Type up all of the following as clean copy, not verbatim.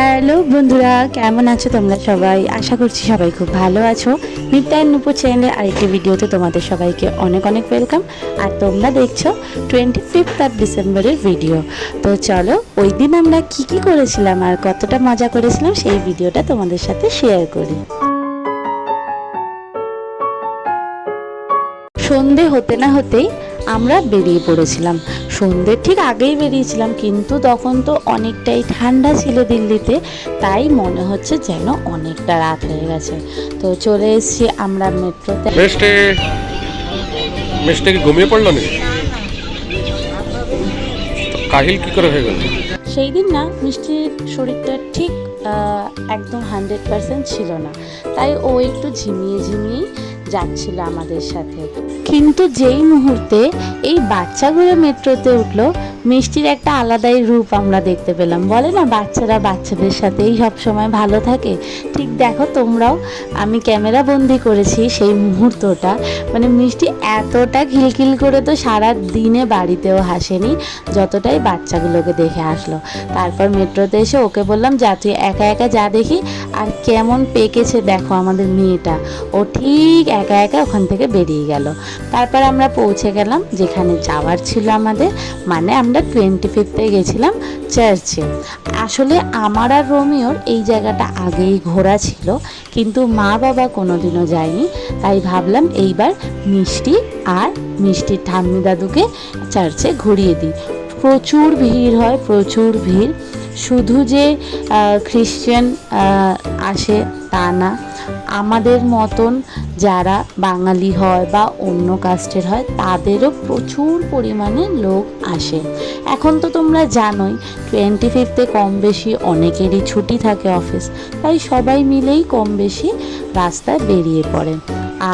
Hello বন্ধুরা, কেমন আছো তোমরা সবাই? আশা করছি সবাই খুব ভালো আছো। নিত্যা এন্ড নূপুর চ্যানেলের আরেকটি ভিডিওতে তোমাদের সবাইকে অনেক অনেক ওয়েলকাম। আর তোমরা দেখছো 25 ডিসেম্বরের ভিডিও। তো চলো, ওই দিন আমরা কি করেছিলাম আর কতটা মজা করেছিলাম সেই ভিডিওটা তোমাদের সাথে শেয়ার করি। সন্ধে হতে না হতেই আমরা বেরিয়ে পড়েছিলাম। সন্ধ্যের ঠিক আগেই বেরিয়েছিলাম, কিন্তু তখন তো অনেকটাই ঠান্ডা ছিল দিল্লিতে, তাই মনে হচ্ছে যেন অনেকটা রাত হয়ে গেছে। তো চলে এসেছি আমরা মেট্রোতে। মিষ্টি কি ঘুমিয়ে পড়লো নাকি? কাহিল কি করে হয়ে গেল? সেই দিন না মিষ্টির শরীরটা ঠিক একদম 100% ছিল না, তাই ও একটু ঝিমিয়ে ঝিমিয়ে যাচ্ছিল আমাদের সাথে। কিন্তু যেই মুহূর্তে এই বাচ্চাগুলো মেট্রোতে উঠলো, মিষ্টির একটা আলাদাই রূপ আমরা দেখতে পেলাম। বলে না, বাচ্চারা বাচ্চাদের সাথেই সব সময় ভালো থাকে। ঠিক দেখো তোমরাও, আমি ক্যামেরা বন্দি করেছি সেই মুহূর্তটা। মানে মিষ্টি এতটা খিলখিল করে তো সারা দিনে বাড়িতেও হাসেনি যতটাই বাচ্চাগুলোকে দেখে আসলো। তারপর মেট্রোতে এসে ওকে বললাম, যা তুই একা একা যা দেখি। আর কেমন পেকেছে দেখো আমাদের মেয়েটা, ও ঠিক একা একা ওখান থেকে বেরিয়ে গেল। তারপর আমরা পৌঁছে গেলাম যেখানে যাওয়ার ছিল আমাদের, মানে আমরা 25-এ গেছিলাম চার্চে। আসলে আমার আর রোমিওর এই জায়গাটা আগেই ঘোরা ছিল, কিন্তু মা বাবা কোনোদিনও যায়নি, তাই ভাবলাম এইবার মিষ্টি আর মিষ্টির ঠাম্মি দাদুকে চার্চে ঘুরিয়ে দিই। প্রচুর ভিড় হয়, প্রচুর ভিড়। শুধু যে খ্রিশ্চান আসে তা না, আমাদের মতন যারা বাঙালি হয় বা অন্য কাস্টের হয় তাদেরও প্রচুর পরিমাণে লোক আসে। এখন তো তোমরা জানোই 25-এ কম বেশি অনেকেরই ছুটি থাকে অফিস, তাই সবাই মিলেই কম বেশি রাস্তায় বেরিয়ে পড়ে।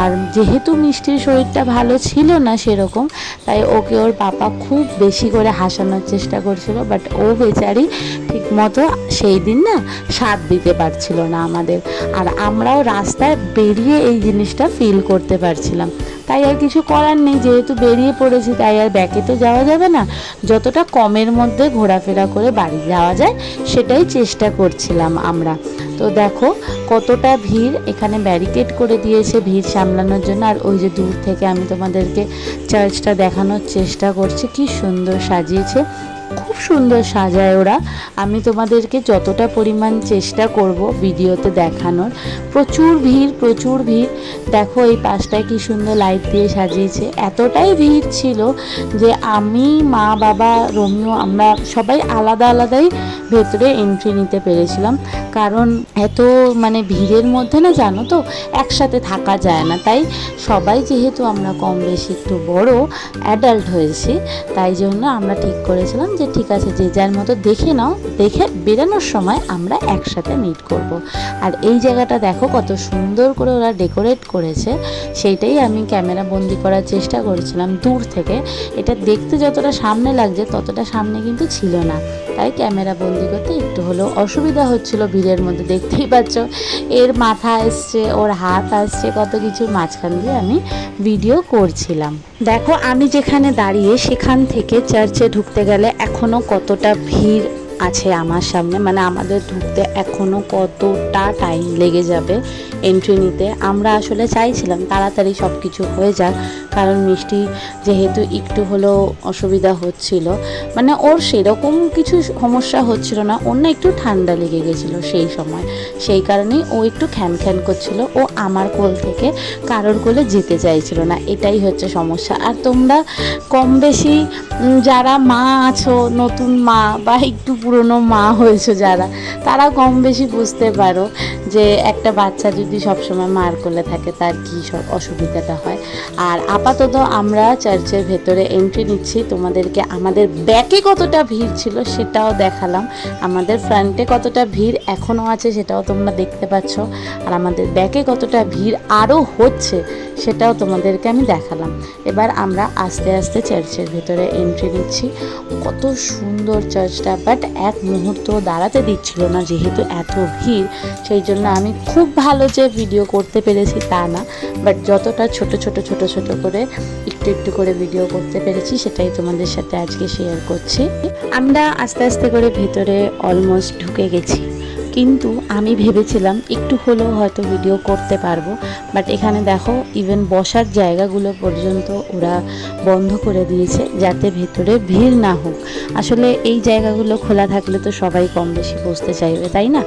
আর যেহেতু মিষ্টির শরীরটা ভালো ছিল না সেরকম, তাই ওকে ওর পাপা খুব বেশি করে হাসানোর চেষ্টা করছিল, বাট ও বেচারি ঠিক মতো সেই দিন না সাথ দিতে পারছিল না আমাদের। আর আমরাও রাস্তায় বেরিয়ে এই জিনিসটা ফিল করতে পারছিলাম। তাই আর কিছু করার নেই, যেহেতু বেরিয়ে পড়েছি তাই আর ব্যাকে তো যাওয়া যাবে না। যতটা কমের মধ্যে ঘোরাফেরা করে বাড়ি যাওয়া যায় সেটাই চেষ্টা করছিলাম আমরা। তো দেখো কতটা ভিড়, এখানে ব্যারিকেড করে দিয়েছে ভিড় সামলানোর জন্য। আর ওই যে দূর থেকে আমি তোমাদেরকে চার্চটা দেখানোর চেষ্টা করছি, কি সুন্দর সাজিয়েছে, খুব সুন্দর সাজায় ওরা। আমি তোমাদেরকে যতটা পরিমাণ চেষ্টা করব ভিডিওতে দেখানোর। প্রচুর ভিড়, প্রচুর ভিড়। দেখো এই পাশটায় কি সুন্দর লাইট দিয়ে সাজিয়েছে। এতটাই ভিড় ছিল যে আমি, মা, বাবা, রোমিও আমরা সবাই আলাদা আলাদাই ভেতরে এন্ট্রি নিতে পেরেছিলাম। কারণ এত মানে ভিড়ের মধ্যে না, জানো তো, একসাথে থাকা যায় না। তাই সবাই, যেহেতু আমরা কম বেশি একটু বড় অ্যাডাল্ট হয়েছি, তাই জন্য আমরা ঠিক করেছিলাম যে ঠিক আছে, যে যার মতো দেখে নাও, দেখে বেরানোর সময় আমরা একসাথে মিট করব। আর এই জায়গাটা দেখো কত সুন্দর করে ওরা ডেকোরেট করেছে, সেইটাই আমি ক্যামেরা বন্দি করার চেষ্টা করেছিলাম দূর থেকে। এটা দেখতে যতটা সামনে লাগছে ততটা সামনে কিন্তু ছিল না, তাই ক্যামেরা বন্দি করতে একটু হলেও অসুবিধা হচ্ছিল ভিড়ের মধ্যে। দেখতেই পাচ্ছ এর মাথা আসছে, ওর হাত আসছে, কত কিছুর মাঝখান দিয়ে আমি ভিডিও করছিলাম। দেখো আমি যেখানে দাঁড়িয়ে সেখান থেকে চার্চে ঢুকতে গেলে এখনও কতটা ভিড় আছে আমার সামনে, মানে আমাদের ঢুকতে এখনও কতটা টাইম লেগে যাবে এন্ট্রি নিতে। আমরা আসলে চাইছিলাম তাড়াতাড়ি সব কিছু হয়ে যাক, কারণ মিষ্টি যেহেতু একটু হলেও অসুবিধা হচ্ছিল, মানে ওর সেরকম কিছু সমস্যা হচ্ছিল না, ওর না একটু ঠান্ডা লেগে গেছিলো সেই সময়, সেই কারণেই ও একটু খ্যান করছিল। ও আমার কোল থেকে কারোর কোলে যেতে চাইছিল না, এটাই হচ্ছে সমস্যা। আর তোমরা কম বেশি যারা মা আছো, নতুন মা বা একটু পুরনো মা হয়েছো যারা, তারা কম বেশি বুঝতে পারো যে একটা বাচ্চা যদি সবসময় মার কোলে থাকে তার কী সব অসুবিধাটা হয়। আর আপাতত আমরা চার্চের ভেতরে এন্ট্রি নিচ্ছি। তোমাদেরকে আমাদের ব্যাকে কতটা ভিড় ছিল সেটাও দেখালাম, আমাদের ফ্রন্টে কতটা ভিড় এখনও আছে সেটাও তোমরা দেখতে পাচ্ছ, আর আমাদের ব্যাকে কতটা ভিড় আরও হচ্ছে সেটাও তোমাদেরকে আমি দেখালাম। এবার আমরা আস্তে আস্তে চার্চের ভেতরে এন্ট্রি নিচ্ছি। কত সুন্দর চার্চটা, বাট এক মুহূর্ত দাঁড়াতে দিচ্ছিল না যেহেতু এত ভিড়। সেই জন্য আমি খুব ভালো যে ভিডিও করতে পেরেছি তা না, বাট যতটা ছোট ছোট করে একটু করে ভিডিও করতে পেরেছি সেটাই তোমাদের সাথে আজকে শেয়ার করছি। আমরা আস্তে আস্তে করে ভেতরে অলমোস্ট ঢুকে গেছি। কিন্তু আমি ভেবেছিলাম একটু হলেও হয়তো ভিডিও করতে পারবো, বাট এখানে দেখো ইভেন বসার জায়গাগুলো পর্যন্ত ওরা বন্ধ করে দিয়েছে যাতে ভেতরে ভিড় না হোক। আসলে এই জায়গাগুলো খোলা থাকলে তো সবাই কম বেশি বসতে চাইবে, তাই না?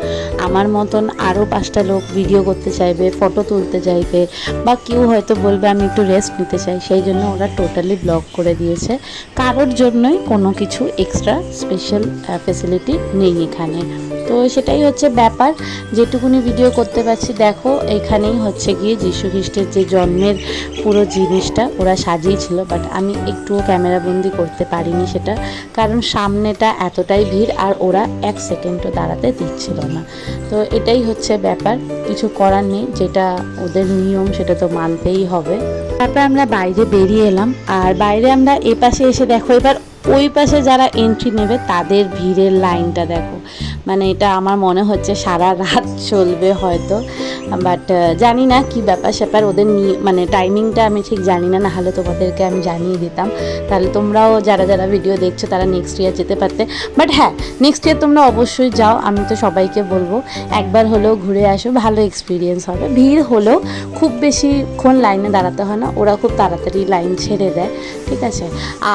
আমার মতন আরও 5টা লোক ভিডিও করতে চাইবে, ফটো তুলতে চাইবে, বা কেউ হয়তো বলবে আমি একটু রেস্ট নিতে চাই, সেই জন্য ওরা টোটালি ব্লক করে দিয়েছে। কারোর জন্যই কোনো কিছু এক্সট্রা স্পেশাল ফেসিলিটি নেই এখানে। তো সেটাই হচ্ছে ব্যাপার, যেটুকুনি ভিডিও করতে পারছি। দেখো এখানেই হচ্ছে গিয়ে যীশু খ্রিস্টের যে জন্মের পুরো জিনিসটা ওরা সাজিয়েছিল, বাট আমি একটুও ক্যামেরাবন্দি করতে পারিনি সেটা, কারণ সামনেটা এতটাই ভিড় আর ওরা 1 সেকেন্ডও দাঁড়াতে দিচ্ছিল না। তো এটাই হচ্ছে ব্যাপার, কিছু করার নেই, যেটা ওদের নিয়ম সেটা তো মানতেই হবে। তারপর আমরা বাইরে বেরিয়ে এলাম, আর বাইরে আমরা এ পাশে এসে দেখো এবার ওই পাশে যারা এন্ট্রি নেবে তাদের ভিড়ের লাইনটা দেখো, মানে এটা আমার মনে হচ্ছে সারা রাত চলবে হয়তো, বাট জানি না কি ব্যাপার স্যাপার ওদের নিয়ে, মানে টাইমিংটা আমি ঠিক জানি না, নাহলে তোমাদেরকে আমি জানিয়ে দিতাম, তাহলে তোমরাও যারা যারা ভিডিও দেখছো তারা নেক্সট ইয়ার যেতে পারতে। বাট হ্যাঁ, নেক্সট ইয়ার তোমরা অবশ্যই যাও, আমি তো সবাইকে বলবো একবার হলেও ঘুরে আসো, ভালো এক্সপিরিয়েন্স হবে। ভিড় হলেও খুব বেশিক্ষণ লাইনে দাঁড়াতে হয় না, ওরা খুব তাড়াতাড়ি লাইন ছেড়ে দেয়, ঠিক আছে।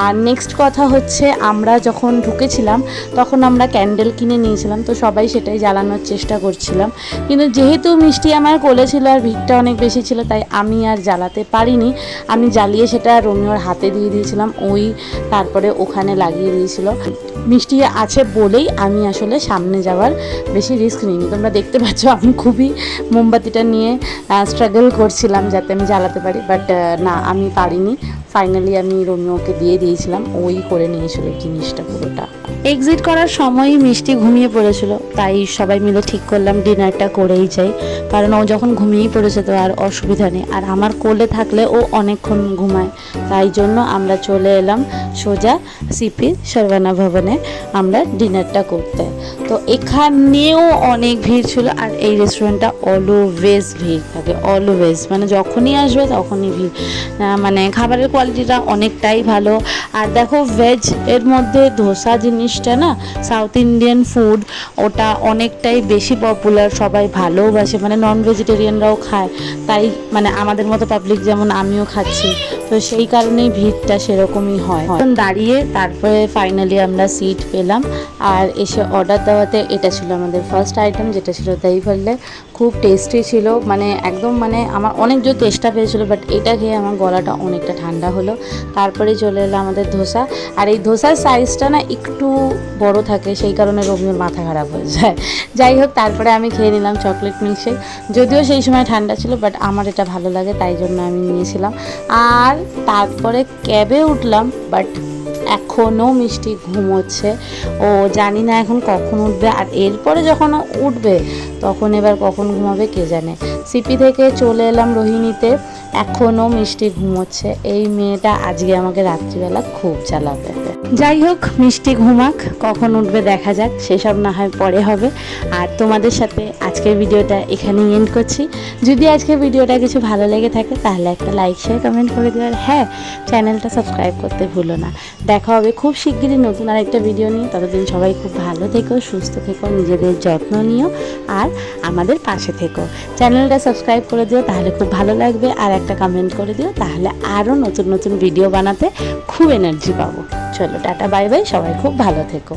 আর নেক্সট কথা হচ্ছে, আমরা যখন ঢুকেছিলাম তখন আমরা ক্যান্ডেল কিনে নিয়েছিলাম, তো সবাই সেটাই জ্বালানোর চেষ্টা করছিলাম, কিন্তু যেহেতু মিষ্টি আমার কোলে ছিল আর ভিড়টা অনেক বেশি ছিল, তাই আমি আর জ্বালাতে পারিনি। আমি জ্বালিয়ে সেটা রোমিওর হাতে দিয়ে দিয়েছিলাম, ওই তারপরে ওখানে লাগিয়ে দিয়েছিল। মিষ্টি আছে বলেই আমি আসলে সামনে যাওয়ার বেশি রিস্ক নিইনি। তোমরা দেখতে পাচ্ছ আমি খুবই মোমবাতিটা নিয়ে স্ট্রাগল করছিলাম যাতে আমি জ্বালাতে পারি, বাট না, আমি পারিনি। ফাইনালি আমি রোমিওকে দিয়ে দিয়েছিলাম, ওই করে নিয়েছিল জিনিসটা পুরোটা। এক্সিট করার সময়ই মিষ্টি ঘুমিয়ে পড়েছিল, তাই সবাই মিলে ঠিক করলাম ডিনারটা করেই যাই, কারণ ও যখন ঘুমিয়েই পড়েছে তো আর অসুবিধা নেই, আর আমার কোলে থাকলে ও অনেকক্ষণ ঘুমায়, তাই জন্য আমরা চলে এলাম সোজা সিপি সর্বানা ভবনে আমরা ডিনারটা করতে। তো এখানেও অনেক ভিড় ছিল, আর এই রেস্টুরেন্টটা অলওয়েজ ভিড় থাকে, অলওয়েজ, মানে যখনই আসবে তখনই ভিড়। মানে খাবারের কোয়ালিটিটা অনেকটাই ভালো। আর দেখো ভেজ এর মধ্যে ধোসা জিনিসটা না, সাউথ ইন্ডিয়ান ফুড, ওটা অনেকটাই বেশি পপুলার, সবাই ভালোবাসে, মানে নন ভেজিটেরিয়ানরাও খায়, তাই মানে আমাদের মতো পাবলিক যেমন আমিও খাচ্ছি, তো সেই কারণেই ভিড়টা সেরকমই হয়। দাঁড়িয়ে তারপরে ফাইনালি আমরা সিট পেলাম, আর এসে অর্ডার দেওয়াতে এটা ছিল আমাদের ফার্স্ট আইটেম, যেটা ছিল দই ভল্লে। খুব টেস্টি ছিল, মানে একদম, মানে আমার অনেক জোর টেস্টটা পেয়েছিল, বাট এটা খেয়ে আমার গলাটা অনেকটা ঠান্ডা হলো। তারপরে চলে এলো আমাদের ধোসা, আর এই ধোসার সাইজটা না একটু বড় থাকে, সেই কারণে রোমিওর মাথা খারাপ হয়ে যায়। যাই হোক, তারপরে আমি খেয়ে নিলাম চকলেট মিল্কশেক, যদিও সেই সময় ঠান্ডা ছিল, বাট আমার এটা ভালো লাগে তাই জন্য আমি নিয়েছিলাম। আর তারপরে ক্যাবে উঠলাম, বাট এখনও মিষ্টি ঘুমোচ্ছে, ও জানি না এখন কখন উঠবে, আর এরপরে যখন উঠবে তখন এবার কখন ঘুমাবে কে জানে। সিপি থেকে চলে এলাম রোহিণীতে, এখনও মিষ্টি ঘুমোচ্ছে। এই মেয়েটা আজকে আমাকে রাত্রিবেলা খুব জ্বালাবে। যাই হোক, মিষ্টি ঘুমাক, কখন উঠবে দেখা যাক, সেসব না হয় পরে হবে। আর তোমাদের সাথে আজকের ভিডিওটা এখানেই এন্ড করছি। যদি আজকের ভিডিওটা কিছু ভালো লেগে থাকে তাহলে একটা লাইক শেয়ার কমেন্ট করে দিও, আর হ্যাঁ, চ্যানেলটা সাবস্ক্রাইব করতে ভুলো না। দেখা হবে খুব শিগগিরই নতুন আরেকটা ভিডিও নিয়ে। ততদিন সবাই খুব ভালো থেকো, সুস্থ থেকো, নিজেদের যত্ন নিও, আর আমাদের পাশে থেকো। চ্যানেলটা সাবস্ক্রাইব করে দিও, তাহলে খুব ভালো লাগবে, আর একটা কমেন্ট করে দিও, তাহলে আরও নতুন নতুন ভিডিও বানাতে খুব এনার্জি পাবো। চলো টাটা, বাই বাই, সবাই খুব ভালো থেকো।